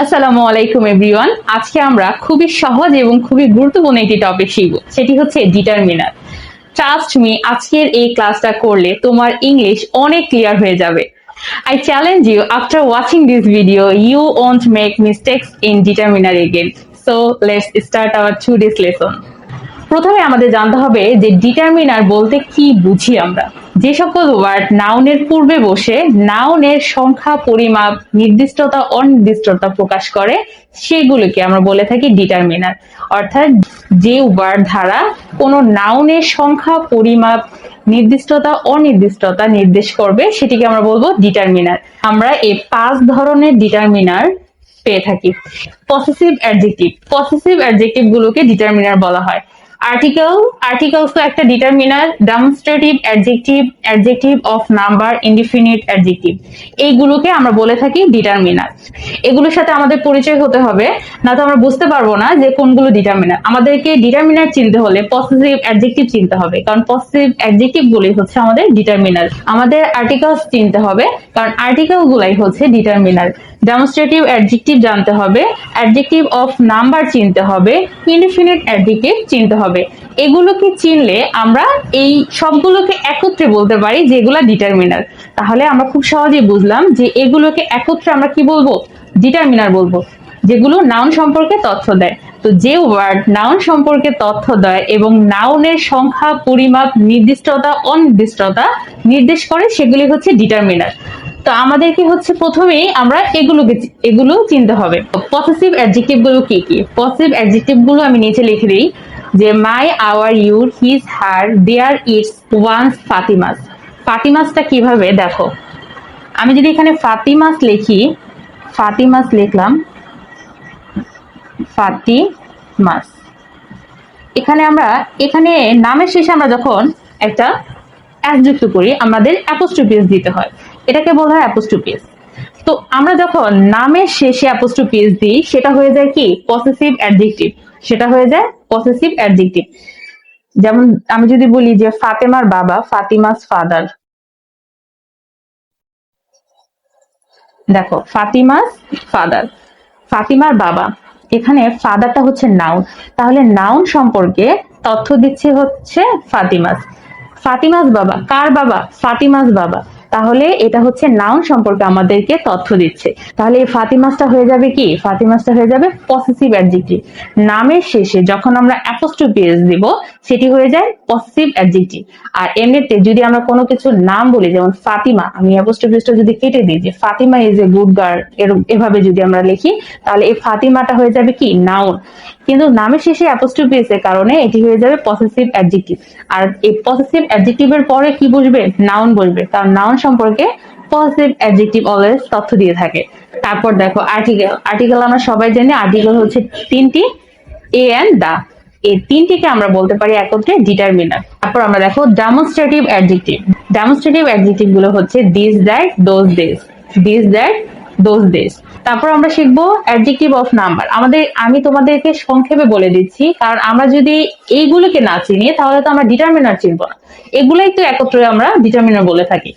আসসালামু আলাইকুম এভরিওয়ান। আজকে আমরা খুবই সহজ এবং খুবই গুরুত্বপূর্ণ একটি টপিক শিখব, সেটি হচ্ছে ডিটারমিনার। ট্রাস্ট মি, আজকের এই ক্লাসটা করলে তোমার ইংলিশ অনেক ক্লিয়ার হয়ে যাবে। I challenge you, after watching this video, you won't make mistakes in determiner again. So let's start our today's lesson. প্রথমে আমাদের জানতে হবে যে ডিটারমিনার বলতে কি বুঝি আমরা। যে সকল ওয়ার্ড নাউনের পূর্বে বসে নাউনের সংখ্যা, পরিমাপ, নির্দিষ্টতা, অনির্দিষ্টতা প্রকাশ করে সেগুলোকে আমরা বলে থাকি ডিটারমিনার। অর্থাৎ যে ওয়ার্ড দ্বারা কোনো নাউনের সংখ্যা, পরিমাপ, নির্দিষ্টতা, অনির্দিষ্টতা নির্দেশ করবে সেটিকে আমরা বলবো ডিটারমিনার। আমরা এই 5 ধরনের ডিটারমিনার পেয়ে থাকি। পসেসিভ অ্যাডজেক্টিভ, পসেসিভ অ্যাডজেক্টিভ গুলোকে ডিটারমিনার বলা হয়। আর্টিকেলস তো একটা determiner. Demonstrative adjective, adjective of number, indefinite adjective, এইগুলোকে আমরা বলে থাকি ডিটারমিনার। এগুলোর সাথে আমাদের পরিচয় হতে হবে, না তো আমরা বুঝতে পারবো না যে কোনগুলো ডিটারমিনার। আমাদেরকে ডিটারমিনার চিনতে হলে পসেসিভ অ্যাডজেক্টিভ চিনতে হবে, কারণ পসেসিভ অ্যাডজেক্টিভ গুলোই হচ্ছে আমাদের ডিটারমিনার। আমাদের আর্টিকেলস চিনতে হবে, কারণ আর্টিকেল গুলাই হচ্ছে ডিটারমিনার। ডেমনস্ট্রেটিভ অ্যাডজেক্টিভ জানতে হবে, অ্যাডজেক্টিভ অফ নাম্বার চিনতে হবে, ইনডিফিনিট অ্যাডজেক্টিভ চিনতে হবে। এগুলোকে চিনলে আমরা এই সবগুলোকে একত্রে বলতে পারি যেগুলা ডিটারমিনার। তাহলে আমরা খুব সহজেই বুঝলাম যে এগুলোকে একত্রে আমরা কি বলবো, ডিটারমিনার বলবো, যেগুলো নাউন সম্পর্কে তথ্য দেয়। তো যে ওয়ার্ড নাউন সম্পর্কে তথ্য দেয় এবং নাউনের সংখ্যা, পরিমাপ, নির্দিষ্টতা, অনির্দিষ্টতা নির্দেশ করে সেগুলি হচ্ছে ডিটারমিনার। তো আমাদেরকে হচ্ছে প্রথমেই আমরা এগুলো চিনতে হবে। পসেসিভ অ্যাডজেক্টিভ গুলো কি কি? পসেসিভ অ্যাডজেক্টিভ গুলো আমি নিচে লিখে দিই যে my, our, your, his, her, their, its, one's, Fatima's. ফাতিমাসটা কিভাবে দেখো, আমি যদি এখানে ফাতিমাস লিখি, ফাতিমাস লিখলাম, ফাতিমাস। এখানে নামের শেষে আমরা যখন একটা এস যুক্ত করি আমাদের অ্যাপোস্ট্রোফি দিতে হয়, এটাকে বলা হয় অ্যাপোস্ট্রোফি। তো আমরা যখন নামের শেষে অ্যাপোস্ট্রোফি দিই সেটা হয়ে যায় কি, পসেসিভ অ্যাডজেক্টিভ। সেটা হয়ে যায় পসেসিভ অ্যাডজেক্টিভ। যেমন আমি যদি বলি যে ফাতেমার বাবা, ফাতিমাস ফাদার। দেখো, ফাতিমাস ফাদার, ফাতিমার বাবা। এখানে ফাদারটা হচ্ছে নাউন, তাহলে নাউন সম্পর্কে তথ্য দিচ্ছে হচ্ছে ফাতিমাস। ফাতিমাস বাবা, কার বাবা? ফাতিমাস বাবা। তাহলে এটা হচ্ছে নাউন সম্পর্কে আমাদেরকে তথ্য দিচ্ছে। তাহলে এই ফাতিমাসটা হয়ে যাবে কি, ফাতিমাসটা হয়ে যাবে পসেসিভ অ্যাডজেক্টিভ। নামের শেষে যখন আমরা অ্যাপোস্ট্রোফি দিব সেটি হয়ে যায় পসেসিভ অ্যাডজেক্টিভ। আর এমনিতে যদি আমরা কোনো কিছু নাম বলি, যেমন ফাতিমা, আমি অ্যাপোস্ট্রোফিটা যদি কেটে দিই যে Fatima is a good girl, এভাবে যদি আমরা লিখি তাহলে এই ফাতিমাটা হয়ে যাবে কি, নাউন। কিন্তু নামের শেষে অ্যাপোস্ট্রোফি এর কারণে এটি হয়ে যাবে পসেসিভ অ্যাডজেক্টিভ। আর এই পসেসিভ অ্যাডজেক্টিভের পরে কি বসবে, নাউন বসবে, কারণ নাউন সম্পর্কে পসেসিভ অ্যাডজেক্টিভ অলওয়েজ তথ্য দিয়ে থাকে। তারপর দেখো আর্টিকেল। আর্টিকেল আমরা সবাই জানি, আর্টিকেল হচ্ছে তিনটি, এ এন্ড দা। এই তিনটিকে আমরা বলতে পারি একত্রে ডিটারমিনার। তারপর আমরা দেখো ডেমনস্ট্রেটিভ অ্যাডজেক্টিভ। ডেমনস্ট্রেটিভ অ্যাডজেক্টিভ গুলো হচ্ছে this, that, those, this. This, that, those, this. তারপর আমরা শিখবো অ্যাডজেক্টিভ অফ নাম্বার। আমি তোমাদেরকে সংক্ষেপে বলে দিচ্ছি, কারণ আমরা যদি এইগুলোকে না চিনি তাহলে তো আমরা ডিটারমিনার চিনবো না। এগুলাই তো একত্রে আমরা ডিটারমিনার বলে থাকি।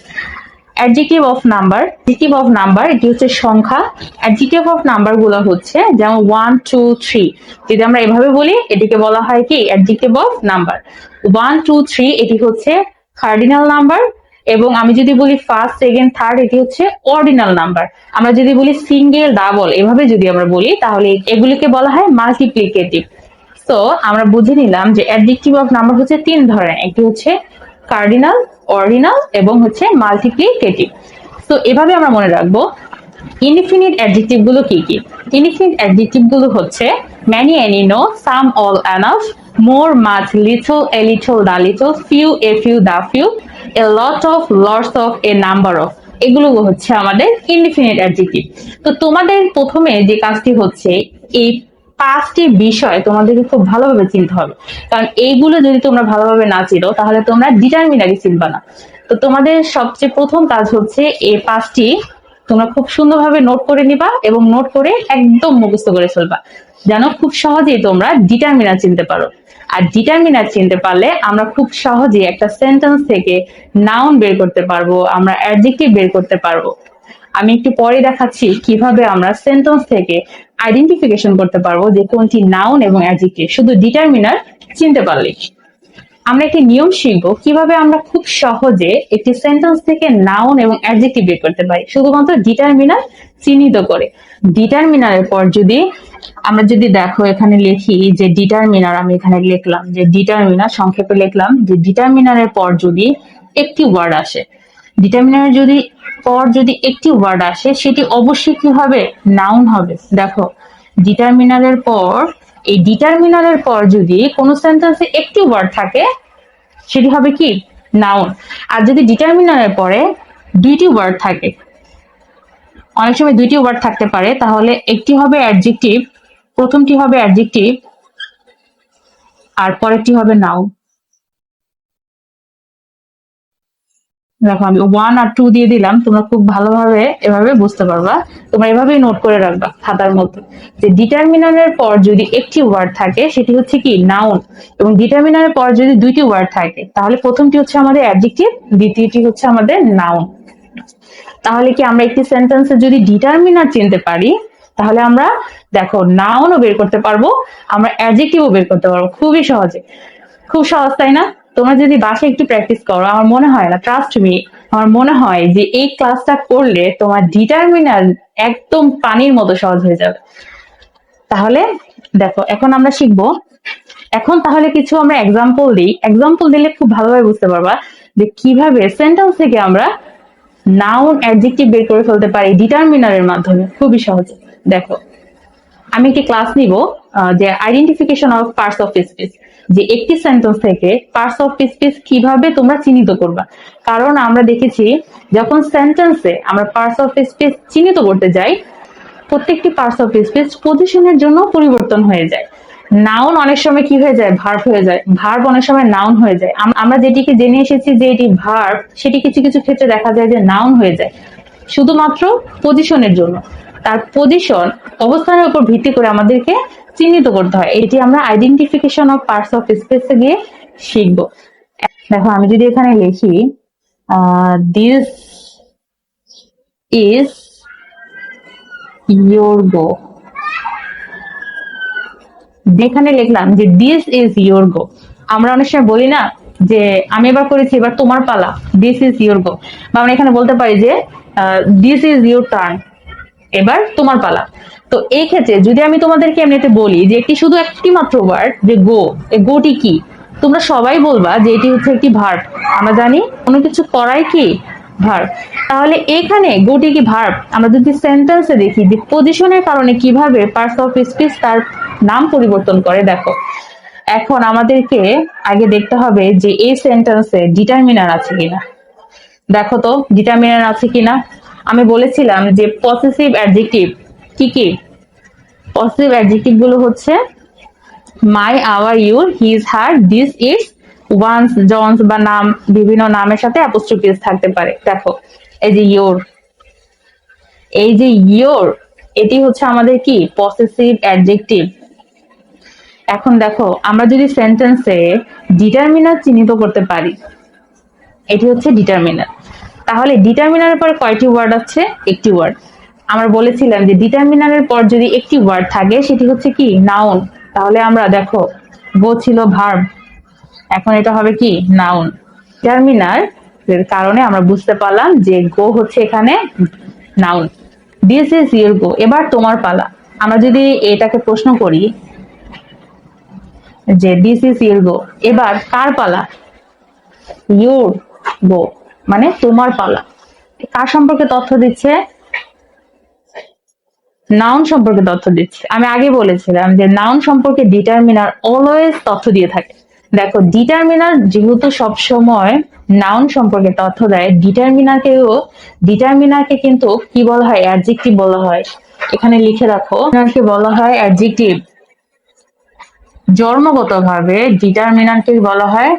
Adjective of number, adjective of number এটি হচ্ছে সংখ্যা। অ্যাডজেক্টিভ অফ নাম্বার গুলো হচ্ছে যেমন 1, 2, 3। যদি আমরা এভাবে বলি এটিকে বলা হয় কি, অ্যাডজেক্টিভ অফ নাম্বার। 1, 2, 3 এটি হচ্ছে কার্ডিনাল নাম্বার, এবং আমি যদি বলি ফার্স্ট, সেকেন্ড, থার্ড এটি হচ্ছে অর্ডিনাল নাম্বার। আমরা যদি বলি সিঙ্গেল, ডাবল এভাবে যদি আমরা বলি তাহলে এগুলিকে বলা হয় মাল্টিপ্লিকেটিভ। তো আমরা বুঝে নিলাম যে অ্যাডজেক্টিভ অফ নাম্বার হচ্ছে 3 ধরনের, একটি হচ্ছে কার্ডিনাল, অর্ডিনাল এবং হচ্ছে মাল্টিপ্লিকেটিভ। তো এভাবে আমরা মনে রাখবো। ইনডিফিনিট অ্যাডজেক্টিভ গুলো কি কি? ইনডিফিনিট অ্যাডজেক্টিভ গুলো হচ্ছে many, any, no, some, all, enough, more, much, little, a little, the little, few, a few, the few, a lot of, lots of, a number of। এগুলো হচ্ছে আমাদের ইনডিফিনিট অ্যাডজেক্টিভ। তো তোমাদের প্রথমে যে কাজটি হচ্ছে এই 5টি বিষয় তোমাদেরকে খুব ভালোভাবে চিনতে হবে, কারণ এইগুলো যদি তোমরা ভালোভাবে না চিনো তাহলে তোমরা ডিটারমিনারই চিনবা না। তো তোমাদের সবচেয়ে প্রথম কাজ হচ্ছে এই 5টি তোমরা খুব সুন্দরভাবে নোট করে নিবা এবং নোট করে একদম মুখস্থ করে ফেলবা, যেন খুব সহজেই তোমরা ডিটারমিনার চিনতে পারো। আর ডিটারমিনার চিনতে পারলে আমরা খুব সহজেই একটা সেন্টেন্স থেকে নাউন বের করতে পারবো, আমরা অ্যাডজেক্টিভ বের করতে পারবো। আমি একটু পরে দেখাচ্ছি কিভাবে আমরা সেন্টেন্স থেকে আইডেন্টিফিকেশন করতে পারবো যে কোনটি নাউন এবং অ্যাডজেক্টিভ শুধু ডিটারমিনার চিনতে পারলেই। আমরা একটি নিয়ম শিখবো কিভাবে আমরা খুব সহজে একটি সেন্টেন্স থেকে নাউন এবং অ্যাডজেক্টিভ বের করতে পারি শুধুমাত্র ডিটারমিনার চিহ্নিত করে। ডিটারমিনারের পর যদি আমরা যদি দেখো এখানে লিখি যে ডিটারমিনার, আমি এখানে লিখলাম যে ডিটারমিনার, সংক্ষেপে লিখলাম যে ডিটারমিনারের পর যদি একটি ওয়ার্ড আসে, ডিটারমিনারের যদি একটি ওয়ার্ড আসে সেটি অবশ্যই কি হবে? নাউন হবে। দেখো ডিটারমিনারের পর, এই ডিটারমিনারের পর যদি কোনো সেন্টেন্সে একটি ওয়ার্ড থাকে সেটি হবে কি? নাউন। আর যদি ডিটারমিনারের পরে দুইটি ওয়ার্ড থাকে, অনেক সময় দুইটি ওয়ার্ড থাকতে পারে, তাহলে একটি হবে অ্যাডজেক্টিভ, প্রথমটি হবে অ্যাডজেক্টিভ আর পরেরটি হবে নাউন। দেখো আমি 1 আর 2 দিয়ে দিলাম, তোমরা খুব ভালোভাবে এভাবে বুঝতে পারবা। তোমরা এভাবেই নোট করে রাখবা খাতার মধ্যে যে ডিটারমিনারের পর যদি একটি ওয়ার্ড থাকে সেটি হচ্ছে কি? নাউন। এবং ডিটারমিনারের পর যদি দুইটি ওয়ার্ড থাকে তাহলে প্রথমটি হচ্ছে আমাদের অ্যাডজেক্টিভ, দ্বিতীয়টি হচ্ছে আমাদের নাউন। তাহলে কি আমরা একটি সেন্টেন্সে যদি ডিটারমিনার চিনতে পারি তাহলে আমরা দেখো নাউনও বের করতে পারবো, আমরা অ্যাডজেক্টিভও বের করতে পারবো খুবই সহজে। খুব সহজ, তাই না? তোমরা যদি বাসায় একটু প্র্যাকটিস করো, আমার মনে হয় না, ট্রাস্ট মি, আমার মনে হয় যে এই ক্লাসটা করলে তোমার ডিটারমিনার একদম পানির মতো সহজ হয়ে যাবে। তাহলে দেখো এখন আমরা শিখবো, এখন তাহলে কিছু আমরা এক্সাম্পল দিই। এক্সাম্পল দিলে খুব ভালোভাবে বুঝতে পারবা যে কিভাবে সেন্টেন্স থেকে আমরা নাউন অ্যাডজেক্টিভ বের করে ফেলতে পারি ডিটারমিনারের মাধ্যমে খুবই সহজে। দেখো আমি একটি ক্লাস নিব যে identification of parts of speech, যে একটি সেন্টেন্স থেকে পার্টস অফ স্পিচ কিভাবে তোমরা চিহ্নিত করবা। কারণ আমরা দেখেছি যখন সেন্টেন্সে আমরা পার্টস অফ স্পিচ চিহ্নিত করতে যাই, প্রত্যেকটি পার্টস অফ স্পিচ পজিশনের জন্য পরিবর্তন হয়ে যায়। নাউন অনেক সময় কি হয়ে যায়? ভার্ব হয়ে যায়। ভার্ব অনেক সময় নাউন হয়ে যায়। আমরা যেটিকে জেনে এসেছি যে এটি ভার্ব, সেটি কিছু কিছু ক্ষেত্রে দেখা যায় যে নাউন হয়ে যায় শুধুমাত্র পজিশনের জন্য। তার পজিশন, অবস্থানের উপর ভিত্তি করে আমাদেরকে চিহ্নিত করতে হয়। এটি আমরা আইডেন্টিফিকেশন অফ পার্টস অফ স্পিচে গিয়ে শিখবো। দেখো আমি যদি এখানে লিখি দিস ইজ ইয়োর গো, যেখানে লিখলাম যে দিস ইজ ইয়োর গো, আমরা অনেক সময় বলি না যে আমি এবার করেছি এবার তোমার পালা, দিস ইজ ইয়োর গো। বা আমরা এখানে বলতে পারি যে দিস ইজ ইয়োর টার্ন, এবার তোমার পালা। তো এই ক্ষেত্রে যদি আমি তোমাদেরকে এমনিতে বলি যে এটি শুধু একটি মাত্র ওয়ার্ড যে গো, এই গোটি কি, তোমরা সবাই বলবা যে এটি হচ্ছে একটি ভার্ব। আমরা জানি কোনো কিছু করাই কি? ভার্ব। তাহলে এখানে গোটি কি ভার্ব? আমরা যদি সেন্টেন্সে দেখি যে পজিশনের কারণে কিভাবে পার্টস অফ স্পিচ তার নাম পরিবর্তন করে। দেখো এখন আমাদেরকে আগে দেখতে হবে যে এই সেন্টেন্সে ডিটারমিনার আছে কিনা। দেখো তো ডিটারমিনার আছে কিনা। আমি বলেছিলাম যে পসেসিভ অ্যাডজেক্টিভ কি কি? পসেসিভ অ্যাডজেক্টিভ গুলো হচ্ছে my, our, your, his, her, this, its, one's, John's বা নাম, বিভিন্ন নামের সাথে অ্যাপোস্ট্রোফি থাকতে পারে। দেখো এই যে ইয়োর, এই যে ইয়োর, এটি হচ্ছে আমাদের কি? Possessive adjective. এখন দেখো আমরা যদি সেন্টেন্সে ডিটারমিনার চিহ্নিত করতে পারি, এটি হচ্ছে ডিটারমিনার। তাহলে ডিটারমিনারের পরে কয়টি ওয়ার্ড আছে? একটি ওয়ার্ড। আমরা বলেছিলাম যে ডিটারমিনারের পর যদি একটি ওয়ার্ড থাকে সেটি হচ্ছে কি? নাউন। তাহলে আমরা দেখো গো ছিল ভার্ব, এখন এটা হবে কি? নাউন। ডিটারমিনার এর কারণে আমরা বুঝতে পারলাম যে গো হচ্ছে এখানে নাউন। দিস ইজ ইয়োর গো, এবার তোমার পালা। আমরা যদি এটাকে প্রশ্ন করি যে দিস ইজ ইয়োর গো, এবার কার পালা? ইয়োর গো মানে তোমার পালা। কার সম্পর্কে তথ্য দিচ্ছে? নাউন সম্পর্কে তথ্য দিচ্ছে। আমি আগে বলেছিলাম যে নাউন সম্পর্কে ডিটারমিনার অলওয়েজ তথ্য দিয়ে থাকে। দেখো ডিটারমিনার যেহেতু সবসময় নাউন সম্পর্কে তথ্য দেয়, ডিটারমিনারকে কিন্তু কি বলা হয়? অ্যাডজেক্টিভ বলা হয়। এখানে লিখে রাখো, ডিটারমিনারকে বলা হয় অ্যাডজেক্টিভ। জন্মগতভাবে ডিটারমিনারকে বলা হয়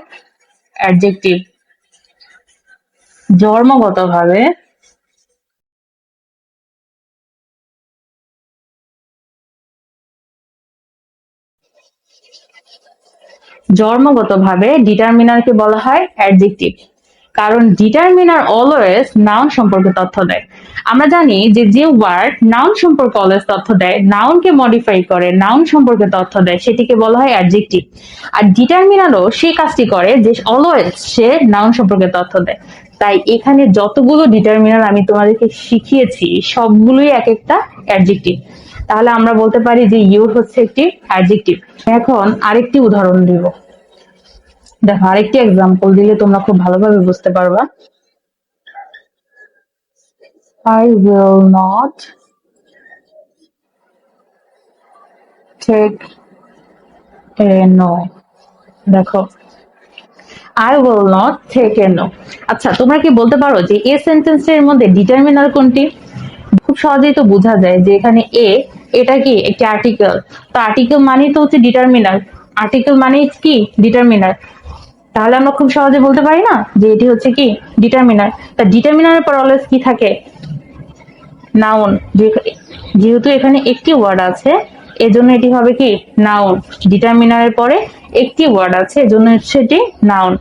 অ্যাডজেক্টিভ। জন্মগতভাবে ডিটারমিনারকে বলা হয় অ্যাডজেক্টিভ। কারণ ডিটারমিনার অলওয়েজ নাউন সম্পর্কে তথ্য দেয়। আমরা জানি যে যে ওয়ার্ড নাউন সম্পর্কে অলওয়েজ তথ্য দেয়, নাউনকে মডিফাই করে, নাউন সম্পর্কে তথ্য দেয়, সেটিকে বলা হয় অ্যাডজেক্টিভ। আর ডিটারমিনারও সেই কাজটি করে যে অলওয়েজ সে নাউন সম্পর্কে তথ্য দেয়। তাই এখানে যতগুলো ডিটারমিনার আমি তোমাদেরকে শিখিয়েছি সবগুলোই এক একটা অ্যাডজেক্টিভ। তাহলে আমরা বলতে পারি যে ইউ হচ্ছে একটি অ্যাডজেক্টিভ। এখন আরেকটি উদাহরণ দিব। দেখো, আরেকটি এক্সাম্পল দিলে তোমরা খুব ভালোভাবে বুঝতে পারবা। I will not take a no. দেখো, I will not take a no. আচ্ছা, তোমরা কি বলতে পারো যে এ সেন্টেন্সের মধ্যে ডিটারমিনার কোনটি? খুব সহজেই তো বোঝা যায় যে এখানে এটা কি একটি আর্টিকেল। তো আর্টিকেল মানেই তো হচ্ছে ডিটারমিনার, আর্টিকেল মানেই কি ডিটারমিনার। তাহলে আমরা খুব সহজে বলতে পারি না যে এটি হচ্ছে কি ডিটারমিনার। তা ডিটারমিনারের পর অলওয়েজ কি থাকে? নাউন। যেহেতু এখানে একটি ওয়ার্ড আছে এজন্য এটি হবে কি নাউন। ডিটারমিনারের পরে একটি ওয়ার্ড আছে এজন্য সেটি noun.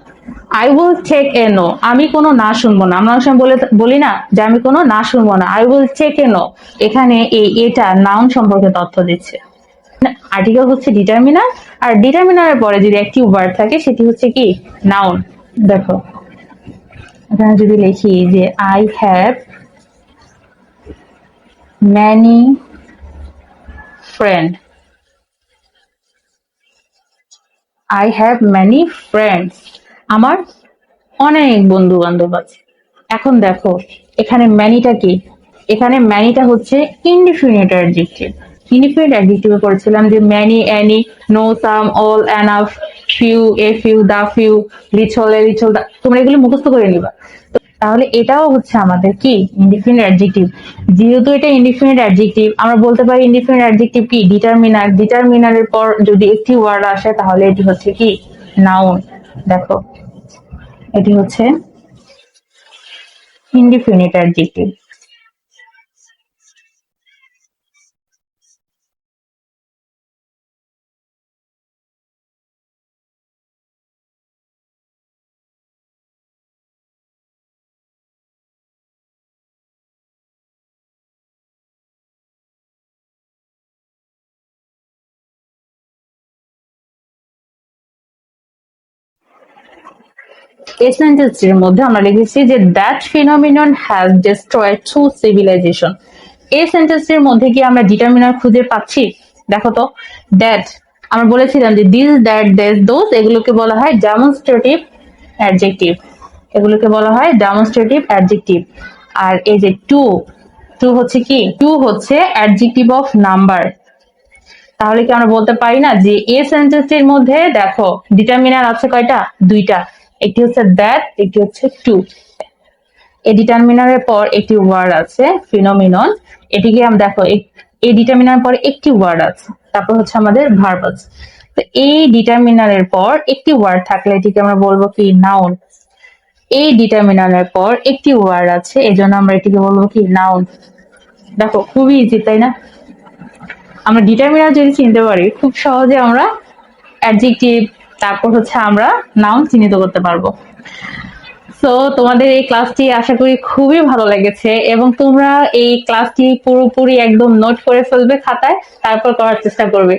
I will take a no, আমি কোনো না শুনবো না। আমরা অনেক সময় বলি না যে আমি কোনো না শুনবো না, I will take a no. এখানে এটা নাউন সম্পর্কে তথ্য দিচ্ছে। আর্টিকেল হচ্ছে ডিটারমিনার, আর ডিটারমিনারের পরে যদি একটি ওয়ার্ড থাকে সেটি হচ্ছে কি নাউন। দেখো, এখানে যদি লিখি যে I have many friend, I have many friends, আমার অনেক বন্ধু বান্ধব আছে। এখন দেখো এখানে ম্যানিটা কি? এখানে ম্যানিটা হচ্ছে ইনডিফিনিট অ্যাডজেক্টিভ। ইনডিফিনিট অ্যাডজেক্টিভে পড়েছিলাম যে many, any, no, some, all, enough, few, a few, the few, little, a little, তোমরা এগুলো মুখস্থ করে নিবা। তাহলে এটাও হচ্ছে আমাদের কি ইনডিফিনিট অ্যাডজেক্টিভ। যেহেতু এটা ইনডিফিনিট অ্যাডজেক্টিভ, আমরা বলতে পারি ইনডিফিনিট অ্যাডজেক্টিভ কি ডিটারমিনার। ডিটারমিনারের পর যদি একটি ওয়ার্ড আসে তাহলে এটি হচ্ছে কি নাউন। দেখো, এটি হচ্ছে ইনডিফিনিট অ্যাডজেক্টিভ। এই সেন্টেন্সটির মধ্যে আমরা লিখেছি যে that phenomenon has destroyed to civilisation. এই সেন্টেন্সটির মধ্যে কি আমরা ডিটারমিনার খুঁজে পাচ্ছি? দেখো তো, দ্যাট আমরা বলেছিলাম যে দিস, দ্যাট, দিস, দোজ এগুলোকে বলা হয় ডেমনস্ট্রেটিভ অ্যাডজেক্টিভ। এগুলোকে বলা হয় ডেমনস্ট্রেটিভ অ্যাডজেক্টিভ। আর এই যে টু, টু হচ্ছে কি? টু হচ্ছে অ্যাডজেক্টিভ অফ নাম্বার। তাহলে কি আমরা বলতে পারি না যে এই সেন্টেন্সটির মধ্যে দেখো ডিটারমিনার আছে কয়টা? দুইটা। একটি হচ্ছে দ্যাট, একটি হচ্ছে টু। এই ডিটারমিনারের পর একটি ওয়ার্ড আছে ফিনোমিনন। এটিকে আমরা দেখো এই ডিটারমিনারের পর একটি ওয়ার্ড আছে, তারপর হচ্ছে আমাদের ভার্ব আছে। তো এই ডিটারমিনারের পর একটি ওয়ার্ড থাকলে এটিকে আমরা বলবো কি নাউন। এই ডিটারমিনারের পর একটি ওয়ার্ড আছে এজন্য আমরা এটিকে বলবো কি নাউন। দেখো, খুবই ইজি তাই না? আমরা ডিটারমিনার যদি চিনতে পারি খুব সহজে আমরা অ্যাডজেক্টিভ, তারপর হচ্ছে আমরা নাউন চিহ্নিত করতে পারবো। সো তোমাদের এই ক্লাসটি আশা করি খুবই ভালো লেগেছে এবং তোমরা এই ক্লাসটি পুরোপুরি একদম নোট করে ফেলবে খাতায়, তারপর করার চেষ্টা করবে।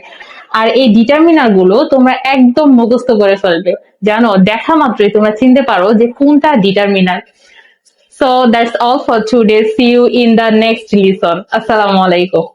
আর এই ডিটারমিনার গুলো তোমরা একদম মুখস্থ করে ফেলবে, জানো দেখা মাত্রই তোমরা চিনতে পারো যে কোনটা determiner. So that's all for today, see you in the next lesson. আসসালামু আলাইকুম।